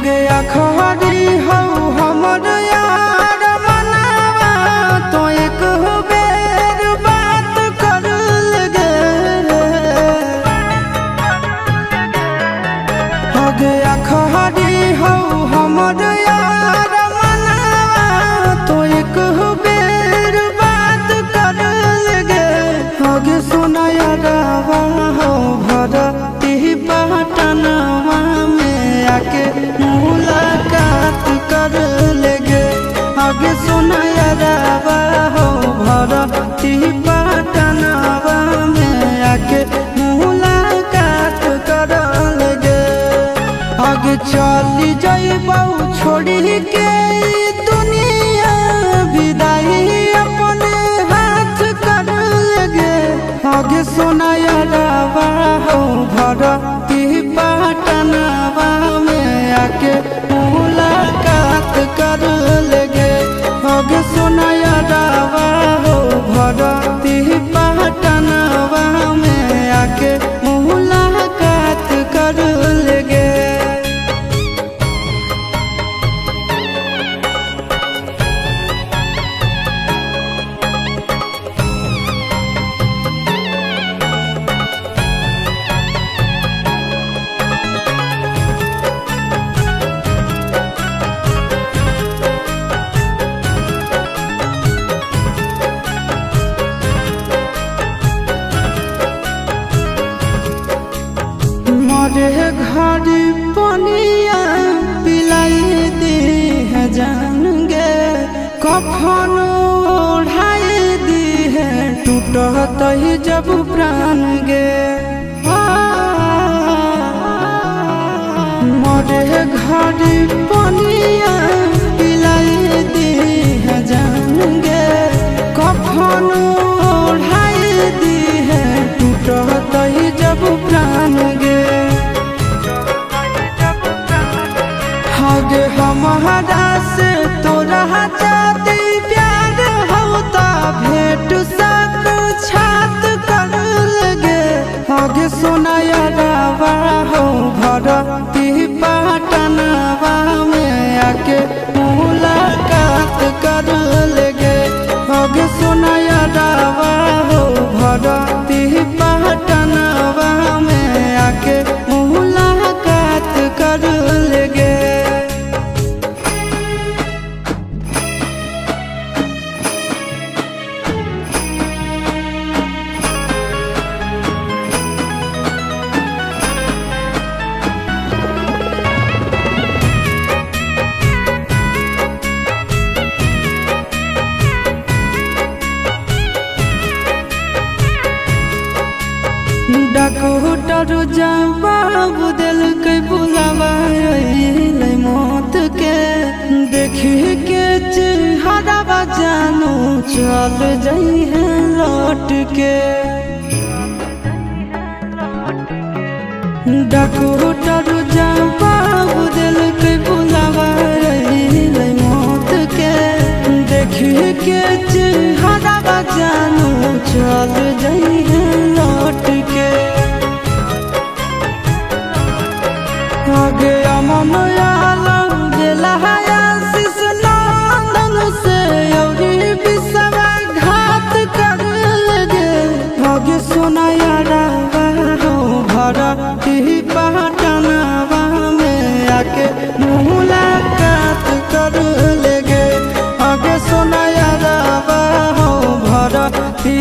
गया खरी हो हमर यार मनावा तो एक बेर बात कर लगे हो गया खरी हो हमर यार मनावा तो एक बेर बात कर लगे हो गे सोना यारवा हो भरती पटनवा में आके मुलाकात कर लेगे आगे सुना यारवा हो भरती पटनवा में आके मुलाकात कर लेगे आगे चली जाइबौ छोड़ी के दुनिया विदाई अपने हाथ कर लेगे आगे सुना यारवा हो भरती पटनवा में आके मुलाकात कर लेगे आगे सुना यारवा हो भरती पटनवा में आके मुलाकात कर लेगे। मरे घर पनिया पिलाई दी है जान गे कफन ओढ़ाई दी है टूटत ही जब प्राण गे मरे घर पनिया पिलाई दी है जान गे कफन ओढ़ाई दी है टूटत ही जब प्राण गे आगे हमारा से तोरा जाती प्यार होता भेंट साक्षात कर लगे आगे सोना यारवा हो भरती पटनवा में आके मुलाकात कर लेगे आगे सोना यारवा हो भरती पटनवा में आके मुलाकात कर लेगे। डॉक्टर जवाब दिल के बुलावा मौत के देखी के चेहरा जानू चल जाई है लौट के डॉक्टर जवाब दिल के बुलावा मौत के देखी के चेहरा जानू चल जाई है लौट के आगे अमन आलम दिला आशीष नंदन से औरी बिसवा घात कर लगे आगे सोना यारवा हो भरती पटनवा में आके मुलाकात कर लेगे आगे सोना यारवा हो भरती